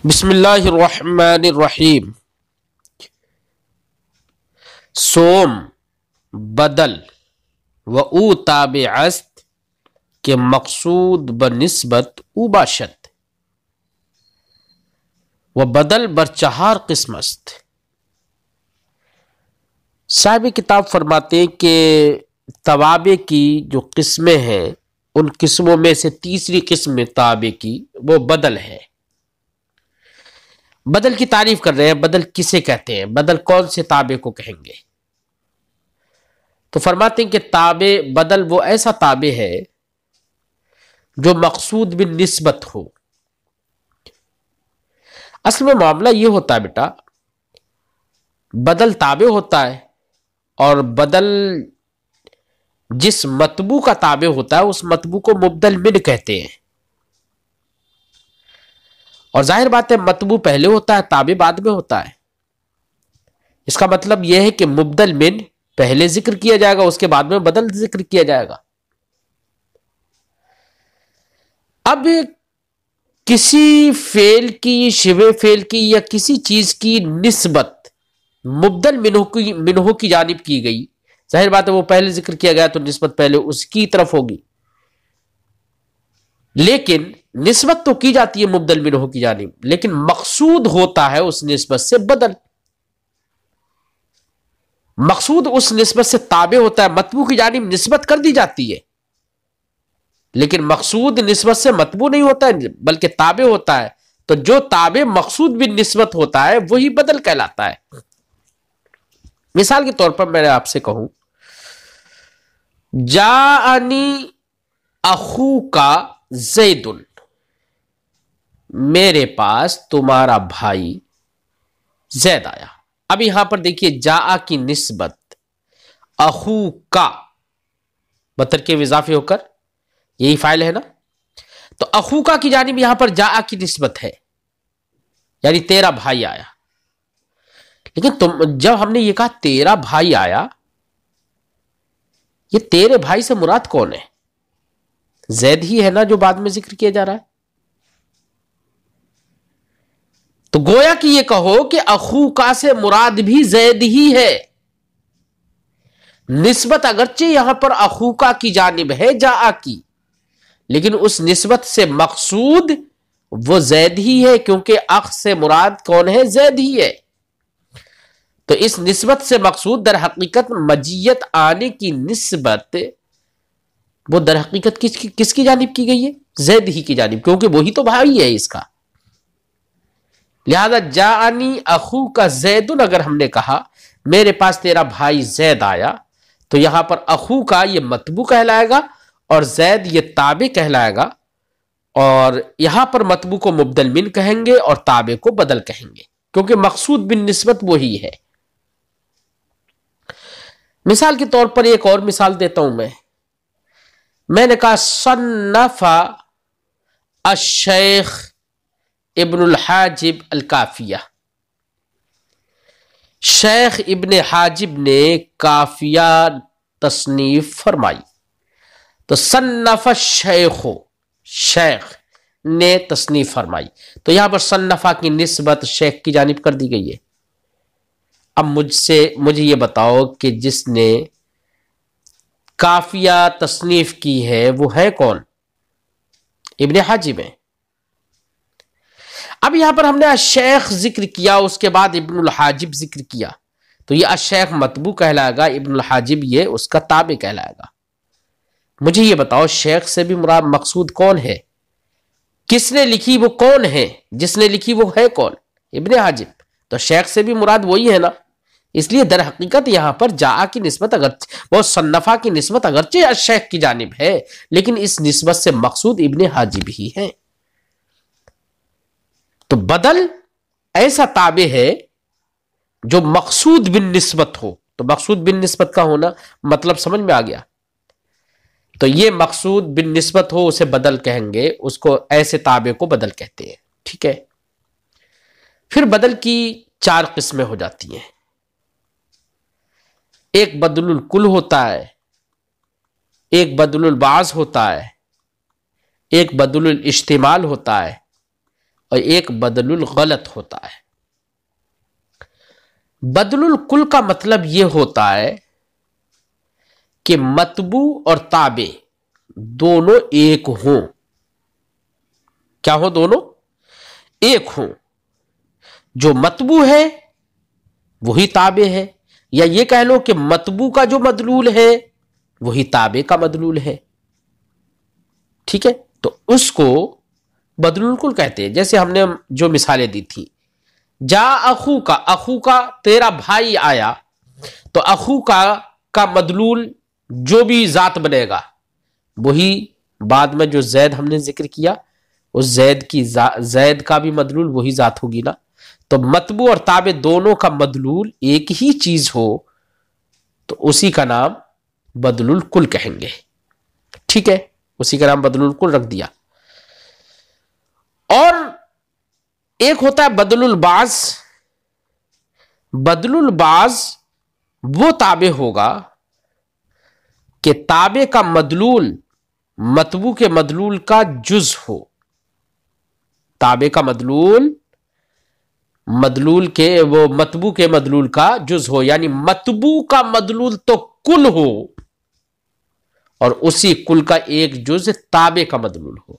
بسم اللہ الرحمن الرحیم. سوم بدل و او تابع است کہ مقصود بنسبت او باشد و بدل بر چہار قسم است. صاحب کتاب فرماتے ہیں کہ توابع کی جو قسمیں ہیں ان قسموں میں سے تیسری قسم تابع کی وہ بدل ہے. بدل کی تعریف کر رہے ہیں. بدل کسے کہتے ہیں؟ بدل کون سے تابع کو کہیں گے؟ تو فرماتے ہیں کہ تابع بدل وہ ایسا تابع ہے جو مقصود بالنسبت ہو. اصل میں معاملہ یہ ہوتا ہے بیٹا، بدل تابع ہوتا ہے اور بدل جس مطبوع کا تابع ہوتا ہے اس مطبوع کو مبدل من کہتے ہیں. اور ظاہر بات ہے مطبوع پہلے ہوتا ہے تابع بعد میں ہوتا ہے. اس کا مطلب یہ ہے کہ مبدل من پہلے ذکر کیا جائے گا، اس کے بعد میں بدل ذکر کیا جائے گا. اب کسی فعل کی، شبہ فعل کی یا کسی چیز کی نسبت مبدل منہ کی جانب کی گئی، ظاہر بات ہے وہ پہلے ذکر کیا گیا تو نسبت پہلے اس کی طرف ہوگی، لیکن نسبت تو کی جاتی ہے مبدل منہ کی جانب، لیکن مقصود ہوتا ہے اس نسبت سے بدل. مقصود اس نسبت سے تابع ہوتا ہے، مطبوع کی جانب نسبت کر دی جاتی ہے، لیکن مقصود نسبت سے مطبوع نہیں ہوتا ہے بلکہ تابع ہوتا ہے. تو جو تابع مقصود بھی نسبت ہوتا ہے وہی بدل کہلاتا ہے. مثال کے طور پر میں آپ سے کہوں جاءنی اخوکا زید، میرے پاس تمہارا بھائی زید آیا. اب یہاں پر دیکھیے جاء کی نسبت اخوکا بترکیب اضافی ہو کر یہی فاعل ہے نا، تو اخوکا کی جانب یہاں پر جاء کی نسبت ہے، یعنی تیرا بھائی آیا. لیکن جب ہم نے یہ کہا تیرا بھائی آیا، یہ تیرے بھائی سے مراد کون ہے؟ زید ہی ہے نا جو بعد میں ذکر کیا جا رہا ہے. تو گویا کہ یہ کہو کہ اخوکا سے مراد بھی زید ہی ہے. نسبت اگرچہ یہاں پر اخوکا کی جانب ہے جاء کی، لیکن اس نسبت سے مقصود وہ زید ہی ہے، کیونکہ اخ سے مراد کون ہے؟ زید ہی ہے. تو اس نسبت سے مقصود در حقیقت مجیت آنے کی نسبت وہ در حقیقت کس کی جانب کی گئی ہے؟ زید ہی کی جانب، کیونکہ وہی تو بھائی ہے اس کا. لہذا جاءنی اخوکا زید، اگر ہم نے کہا میرے پاس تیرا بھائی زید آیا، تو یہاں پر اخوکا یہ مطبوع کہلائے گا اور زید یہ تابع کہلائے گا، اور یہاں پر مطبوع کو مبدل من کہیں گے اور تابع کو بدل کہیں گے، کیونکہ مقصود بالنسبت وہی ہے. مثال کے طور پر ایک اور مثال دیتا ہوں. میں نے کہا صنف الشیخ ابن الحاجب الکافیہ، شیخ ابن حاجب نے کافیہ تصنیف فرمائی. تو صنف الشیخ، شیخ نے تصنیف فرمائی، تو یہاں پر صنفہ کی نسبت شیخ کی جانب کر دی گئی ہے. اب مجھے یہ بتاؤ کہ جس نے کافیہ تصنیف کی ہے وہ ہے کون؟ ابن حاجب ہے. اب یہاں پر ہم نے الشیخ ذکر کیا، اس کے بعد ابن الحاجب ذکر کیا، تو یہ الشیخ مطبوع کہلائے گا، ابن الحاجب یہ اس کا تابع کہلائے گا. مجھے یہ بتاؤ شیخ سے بھی مراد مقصود کون ہے؟ کس نے لکھی وہ کون ہے؟ جس نے لکھی وہ ہے کون؟ ابن حاجب. تو شیخ سے بھی مراد وہی ہے نا. اس لیے در حقیقت یہاں پر جاء کی نسبت اگرچہ وہ صنفہ کی نسبت اگرچہ الشیخ کی جانب ہے، لیکن اس نسبت سے مقصود ابن حاجب ہی ہے. تو بدل ایسا تابع ہے جو مقصود بالنسبت ہو. تو مقصود بالنسبت کا ہونا مطلب سمجھ میں آ گیا. تو یہ مقصود بالنسبت ہو اسے بدل کہیں گے، اس کو ایسے تابع کو بدل کہتے ہیں. ٹھیک ہے. پھر بدل کی چار قسمیں ہو جاتی ہیں. ایک بدل الکل ہوتا ہے، ایک بدل البعض ہوتا ہے، ایک بدل الاشتمال ہوتا ہے، اور ایک بدل الغلط ہوتا ہے۔ بدل الکل کا مطلب یہ ہوتا ہے کہ مطبوع اور تابع دونوں ایک ہوں۔ کیا ہو؟ دونوں ایک ہوں۔ جو مطبوع ہے وہی تابع ہے، یا یہ کہہ لو کہ مطبوع کا جو مدلول ہے وہی تابع کا مدلول ہے۔ ٹھیک ہے، تو اس کو بدل الکل کہتے ہیں۔ جیسے ہم نے جو مثالیں دی تھی، جا اخو کا، اخو کا تیرا بھائی آیا، تو اخو کا مدلول جو بھی ذات بنے گا وہی بعد میں جو زید ہم نے ذکر کیا، اس زید کا بھی مدلول وہی ذات ہوگی نا۔ تو مطبوع اور تابع دونوں کا مدلول ایک ہی چیز ہو تو اسی کا نام بدل الکل کہیں گے۔ ٹھیک ہے، اسی کا نام بدل الکل رکھ دیا۔ اور ایک ہوتا ہے بدل البعض۔ بدل البعض وہ تابع ہوگا کہ تابع کا مدلول مطبوع کے مدلول کا جز ہو۔ تابع کا مدلول مطبوع کے مدلول کا جز ہو، یعنی مطبوع کا مدلول تو کل ہو اور اسی کل کا ایک جز تابع کا مدلول ہو۔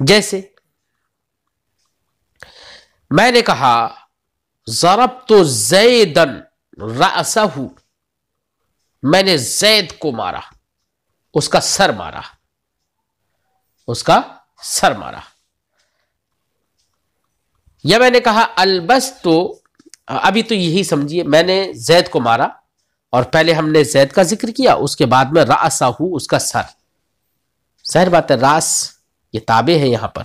جیسے میں نے کہا ضربت زیدًا رأسہ، میں نے زید کو مارا، اس کا سر مارا، اس کا سر مارا۔ یا میں نے کہا البست، ابھی تو یہی سمجھیے میں نے زید کو مارا اور پہلے ہم نے زید کا ذکر کیا، اس کے بعد میں رأسہ، اس کا سر۔ ظاہر بات ہے راس یہ تابع ہے یہاں پر،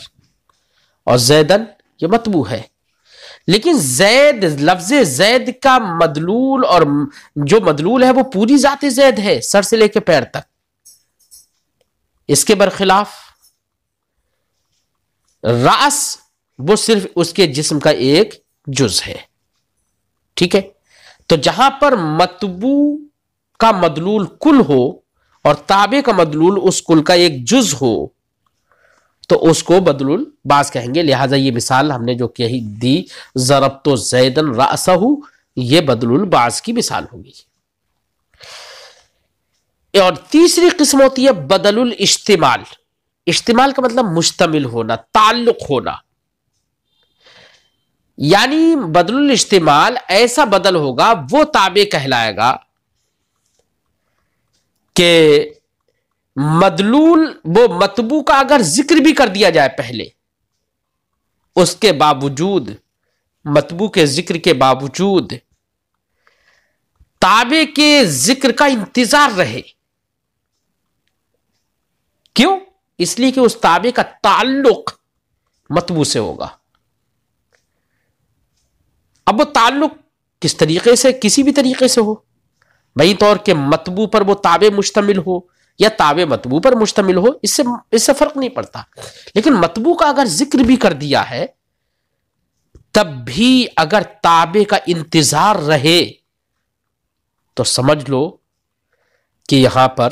اور زیدن یہ مطبوع ہے۔ لیکن زید، لفظ زید کا مدلول، اور جو مدلول ہے وہ پوری ذات زید ہے، سر سے لے کے پیر تک۔ اس کے برخلاف راس وہ صرف اس کے جسم کا ایک جز ہے۔ ٹھیک ہے، تو جہاں پر مطبوع کا مدلول کل ہو اور تابع کا مدلول اس کل کا ایک جز ہو تو اس کو بدل البعض کہیں گے۔ لہٰذا یہ مثال ہم نے جو کہی دی ضربت زیدًا رأسہ، یہ بدل البعض کی مثال ہوگی۔ اور تیسری قسم ہوتی ہے بدل الاشتمال۔ اشتمال کا مطلب مشتمل ہونا، تعلق ہونا۔ یعنی بدل الاشتمال ایسا بدل ہوگا، وہ تابع کہلائے گا کہ مدلول وہ مطبوع کا اگر ذکر بھی کر دیا جائے پہلے، اس کے باوجود، مطبوع کے ذکر کے باوجود تابع کے ذکر کا انتظار رہے۔ کیوں؟ اس لیے کہ اس تابع کا تعلق مطبوع سے ہوگا۔ اب وہ تعلق کس طریقے سے؟ کسی بھی طریقے سے ہو، بھئی طور کہ مطبوع پر وہ تابع مشتمل ہو یا تابع مطبوع پر مشتمل ہو، اس سے فرق نہیں پڑتا۔ لیکن مطبوع کا اگر ذکر بھی کر دیا ہے تب بھی اگر تابع کا انتظار رہے تو سمجھ لو کہ یہاں پر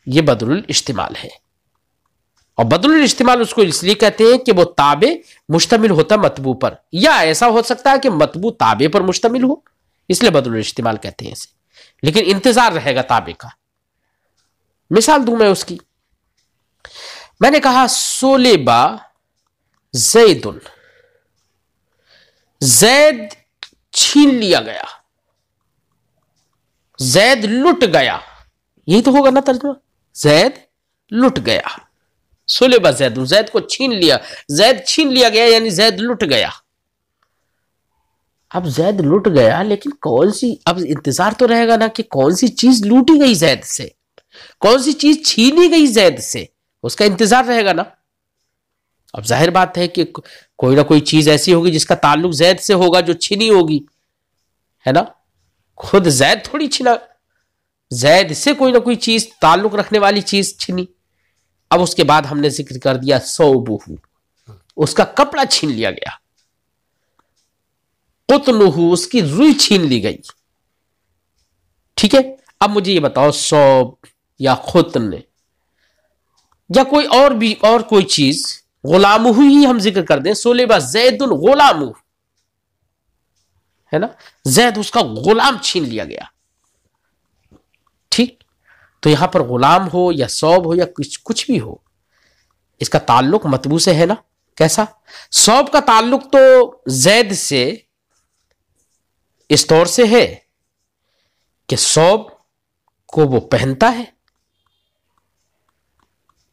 یہ بدل الاشتمال ہے۔ اور بدل الاشتمال اس کو اس لیے کہتے ہیں کہ وہ تابع مشتمل ہوتا ہے مطبوع پر، یا ایسا ہو سکتا ہے کہ مطبوع تابع پر مشتمل ہو، اس لیے بدل الاشتمال کہتے ہیں اسے، لیکن انتظار رہے گا تابع کا۔ مثال دوں میں اس کی، میں نے کہا سولبا زید، زید چھین لیا گیا، زید لٹ گیا، یہی تو ہوگا نا ترجمہ، زید لٹ گیا۔ سولبا زید، زید کو چھین لیا، زید چھین لیا گیا یعنی زید لٹ گیا۔ اب زید لٹ گیا، لیکن کون سی، اب انتظار تو رہے گا نا کہ کون سی چیز لوٹی گئی زید سے، کون سی چیز چھینی گئی زید سے، اس کا انتظار رہے گا نا۔ اب ظاہر بات ہے کہ کوئی نہ کوئی چیز ایسی ہوگی جس کا تعلق زید سے ہوگا جو چھینی ہوگی، ہے نا، خود زید تھوڑی چھینا، زید سے کوئی نہ کوئی چیز تعلق رکھنے والی چیز چھینی۔ اب اس کے بعد ہم نے ذکر کر دیا ثوبہ، اس کا کپڑا چھین لیا گیا، قطنہ، اس کی روئی چھین لی گئی۔ ٹھیک ہے، اب مجھے یہ بتاؤ ثوب یا قطن یا کوئی اور بھی، اور کوئی چیز غلامہ ہی ہم ذکر کر دیں، سلب زید غلامہ، ہے نا، زید اس کا غلام چھین لیا گیا. ٹھیک، تو یہاں پر غلام ہو یا صوب ہو یا کچھ بھی ہو، اس کا تعلق مطبوع سے ہے نا. کیسا؟ صوب کا تعلق تو زید سے اس طور سے ہے کہ صوب کو وہ پہنتا ہے،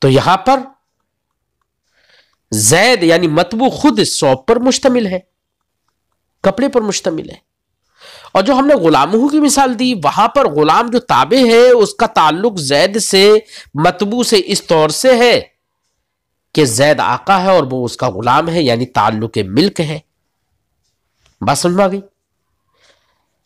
تو یہاں پر زید یعنی مطبوع خود صوب پر مشتمل ہے، کپڑے پر مشتمل ہے. اور جو ہم نے غلامہ کی مثال دی، وہاں پر غلام جو تابع ہے اس کا تعلق زید سے مطبوع سے اس طور سے ہے کہ زید آقا ہے اور وہ اس کا غلام ہے، یعنی تعلق ملک ہے. بات سمجھ میں آ گئی؟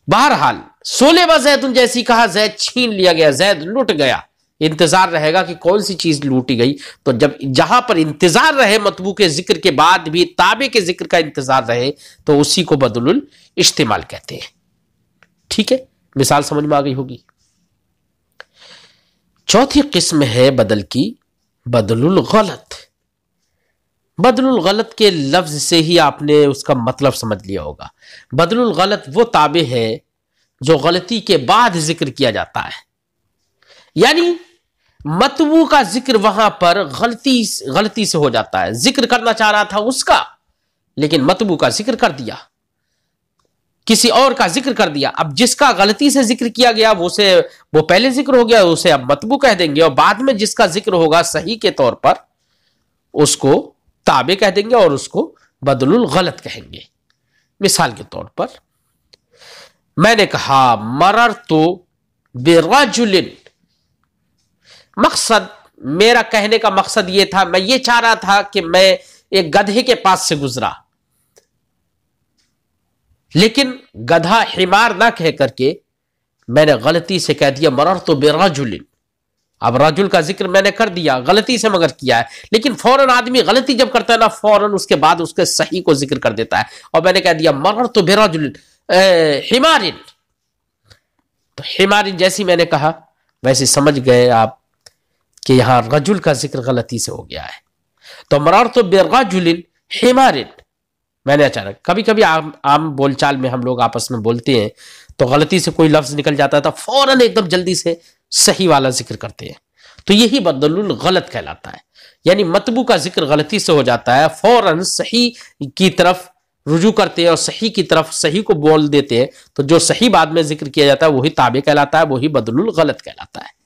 بہرحال سلب زید جیسی کہا، زید چھین لیا گیا، زید لٹ گیا. انتظار رہے گا کہ کون سی چیز لوٹی گئی. تو جب جہاں پر انتظار رہے مطبوع کے ذکر کے بعد بھی تابع کے ذکر کا انتظار رہے تو اسی کو بدل الاشتمال کہتے ہیں. ٹھیک ہے، مثال سمجھ میں آ گئی ہوگی. چوتھی قسم ہے بدل کی بدل الغلط. بدل الغلط کے لفظ سے ہی آپ نے اس کا مطلب سمجھ لیا ہوگا. بدل الغلط وہ تابع ہے جو غلطی کے بعد ذکر کیا جاتا ہے، یعنی مطبوع کا ذکر وہاں پر غلطی سے ہو جاتا ہے. ذکر کرنا چاہ رہا تھا اس کا، لیکن مطبوع کا ذکر کر دیا، کسی اور کا ذکر کر دیا. اب جس کا غلطی سے ذکر کیا گیا وہ پہلے ذکر ہو گیا، اسے اب مطبوع کہہ دیں گے، اور بعد میں جس کا ذکر ہوگا صحیح کے طور پر اس کو تابع کہہ دیں گے اور اس کو بدل الغلط کہیں گے. مثال کے طور پر میں نے کہا مررت برجل، مقصد میرا کہنے کا مقصد یہ تھا، میں یہ چاہ رہا تھا کہ میں ایک گدھے کے پاس سے گزرا، لیکن گدھا حمار نہ کہہ کر کے میں نے غلطی سے کہہ دیا مررت برجل. اب رجل کا ذکر میں نے کر دیا غلطی سے مگر کیا ہے، لیکن فوراً آدمی غلطی جب کرتا ہے نا فوراً اس کے بعد اس کے صحیح کو ذکر کر دیتا ہے، اور میں نے کہہ دیا مررت برجل حمار. تو حمار جیسی میں نے کہا ویسے سمجھ گئے آپ کہ یہاں رجل کا ذکر غلطی سے ہو گیا ہے. تو مررت برجل حمار، میں نے اچانک کبھی کبھی عام بول چال میں ہم لوگ آپس میں بولتے ہیں تو غلطی سے کوئی لفظ نکل جاتا ہے تو فوراً ایک دم جلدی سے صحیح والا ذکر کرتے ہیں، تو یہی بدل الغلط کہلاتا ہے. یعنی مطبوع کا ذکر غلطی سے ہو جاتا ہے، فوراً صحیح کی طرف رجوع کرتے ہیں اور صحیح کی طرف صحیح کو بول دیتے ہیں، تو جو صحیح بعد میں ذکر کیا جاتا ہے وہی تابع کہلاتا ہے، وہی بدل الغلط کہلاتا ہے.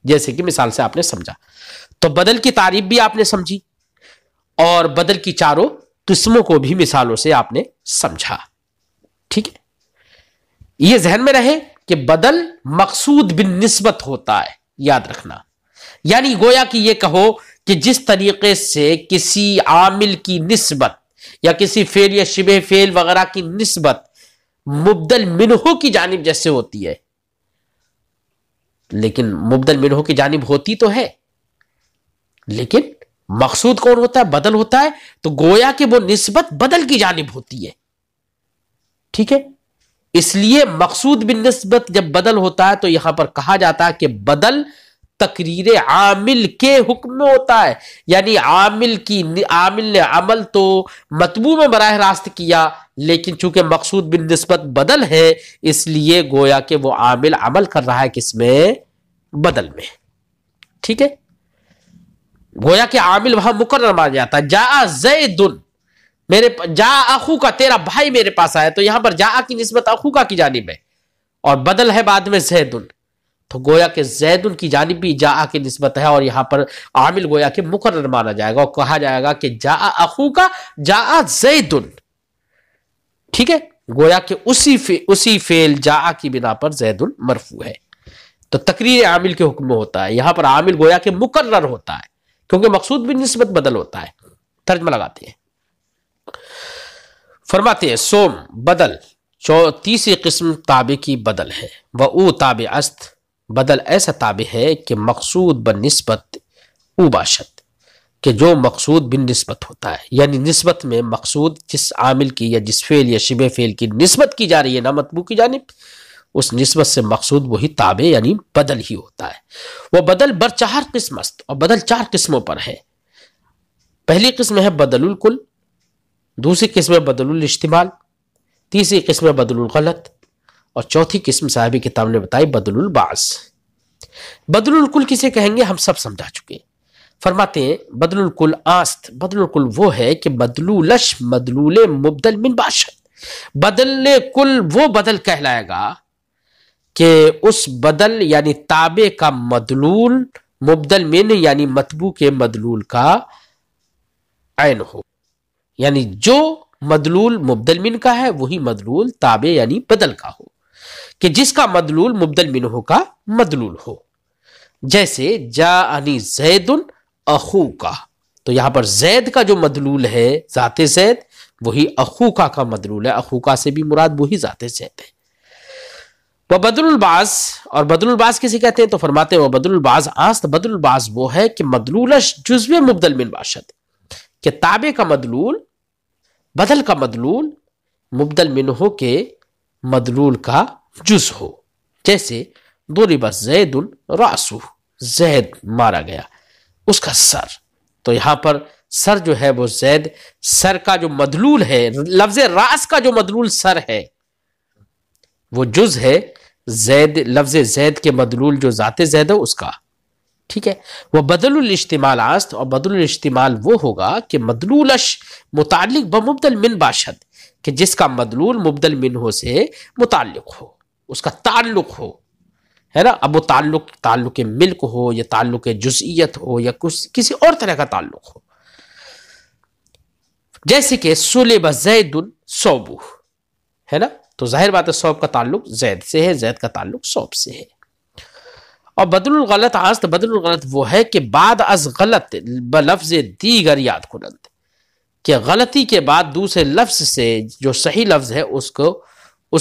جیسے کہ مثال سے آپ نے سمجھا. تو بدل کی تعریف بھی آپ نے سمجھی اور بدل کی چاروں قسموں کو بھی مثالوں سے آپ نے سمجھا. ٹھیک ہے، یہ ذہن میں رہے کہ بدل مقصود بالنسبت ہوتا ہے، یاد رکھنا. یعنی گویا کہ یہ کہو کہ جس طریقے سے کسی عامل کی نسبت یا کسی فعل یا شبہ فعل وغیرہ کی نسبت مبدل منہ کی جانب جیسے ہوتی ہے، لیکن مبدل منہ کی جانب ہوتی تو ہے لیکن مقصود کون ہوتا ہے؟ بدل ہوتا ہے. تو گویا کہ وہ نسبت بدل کی جانب ہوتی ہے. ٹھیک ہے، اس لیے مقصود بالنسبت جب بدل ہوتا ہے تو یہاں پر کہا جاتا ہے کہ بدل تقریر عامل کے حکم میں ہوتا ہے. یعنی عامل نے عمل تو مطبوع میں براہ راست کیا، لیکن چونکہ مقصود بالنسبت بدل ہے اس لیے گویا کہ وہ عامل عمل کر رہا ہے کس میں؟ بدل میں. ٹھیک ہے، گویا کہ عامل وہاں مقرر مانا جاتا ہے. جاء زید، جاء اخو کا، تیرا بھائی میرے پاس آیا، تو یہاں پر جاء کی نسبت اخو کا کی جانب ہے اور بدل ہے بعد میں زید، تو گویا کہ زید کی جانب بھی جاء کی نسبت ہے اور یہاں پر عامل گویا کہ مقرر مانا جائے گا اور کہا جائے گا کہ جاء اخو کا جاء زید. ٹھیک ہے، گویا کہ اسی فعل جاء کی بنا پر زید مرفوع ہے. تو تقریر عامل کے حکم میں ہوتا ہے، یہاں پر عامل گویا کہ مقرر ہوتا ہے کیونکہ مقصود بھی نسبت بدل ہوتا ہے. ترجمہ لگاتے ہیں، فرماتے ہیں سوم بدل تیسری قسم تابع کی بدل ہے. وہ تابع است، بدل ایسا تابع ہے کہ مقصود بنسبت او باشد، کہ جو مقصود بالنسبت ہوتا ہے. یعنی نسبت میں مقصود جس عامل کی یا جس فعل یا شبہ فعل کی نسبت کی جا رہی ہے نا مطبوع کی جانب، اس نسبت سے مقصود وہی تابع یعنی بدل ہی ہوتا ہے. وہ بدل بر 4 قسم است، اور بدل 4 قسموں پر ہے. پہلی قسم ہے بدل الکل، دوسری قسم ہے بدل الاشتمال، تیسری قسم ہے بدل الغلط، اور چوتھی قسم صاحب کتاب نے بتائی بدل البعض۔ بدل الکل کسے کہیں گے ہم سب سمجھا چکے۔ فرماتے ہیں بدل الکل آست، بدل الکل وہ ہے کہ مدلولش مدلول مبدل من باشد، بدل کل وہ بدل کہلائے گا کہ اس بدل یعنی تابع کا مدلول مبدل من یعنی مطبوع کے مدلول کا عین ہو، یعنی جو مدلول مبدل من کا ہے وہی مدلول تابع یعنی بدل کا ہو، کہ جس کا مدلول مبدل منہ کا مدلول ہو۔ جیسے جاءنی زید اخو کا، تو یہاں پر زید کا جو مدلول ہے ذات زید وہی اخو کا مدلول ہے، اخو کا سے بھی مراد وہی ذات زید ہے۔ وہ بدل البعض، اور بدل البعض کسی کہتے ہیں تو فرماتے ہیں وہ بدل البعض آست، بدل البعض وہ ہے کہ مدلولش جزو مبدل من باشد، کہ تابع کا مدلول بدل کا مدلول مبدل منہ کے مدلول کا جز ہو۔ جیسے ضرب زید رأسہ، زید مارا گیا اس کا سر، تو یہاں پر سر جو ہے وہ زید، سر کا جو مدلول ہے، لفظ راس کا جو مدلول سر ہے وہ جز ہے زید، لفظ زید کے مدلول جو ذات زید ہے اس کا، ٹھیک ہے۔ وہ بدل الاشتمال آست، اور بدل الاشتمال وہ ہوگا کہ مدلولش متعلق بمبدل من باشد، کہ جس کا مدلول مبدل منہ سے متعلق ہو، اس کا تعلق ہو، ہے نا۔ اب وہ تعلق ملک ہو یا تعلق جزئیت ہو یا کسی اور طرح کا تعلق ہو، جیسے کہ صلب زید ثوبہ، ہے نا، تو ظاہر بات ہے ثوب کا تعلق زید سے ہے، زید کا تعلق ثوب سے ہے۔ اور بدل الغلط آست، بدل الغلط وہ ہے کہ بعد از غلط بلفظ دیگر یاد کنند، کہ غلطی کے بعد دوسرے لفظ سے جو صحیح لفظ ہے اس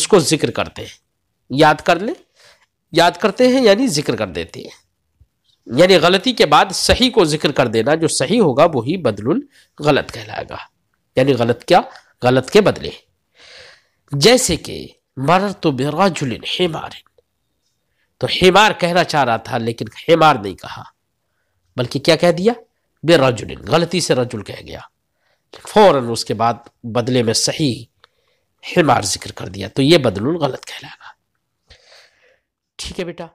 کو ذکر کرتے ہیں، یاد کرتے ہیں یعنی ذکر کر دیتے ہیں، یعنی غلطی کے بعد صحیح کو ذکر کر دینا، جو صحیح ہوگا وہی بدل الغلط کہلائے گا، یعنی غلط کیا؟ غلط کے بدلے۔ جیسے کہ مررت برجل حمار، تو حمار کہنا چاہ رہا تھا لیکن حمار نہیں کہا بلکہ کیا کہہ دیا؟ برجل، غلطی سے رجل کہہ گیا، فوراً اس کے بعد بدلے میں صحیح حمار ذکر کر دیا، تو یہ بدل الغلط کہلائے گا، ٹھیک ہے بیٹا۔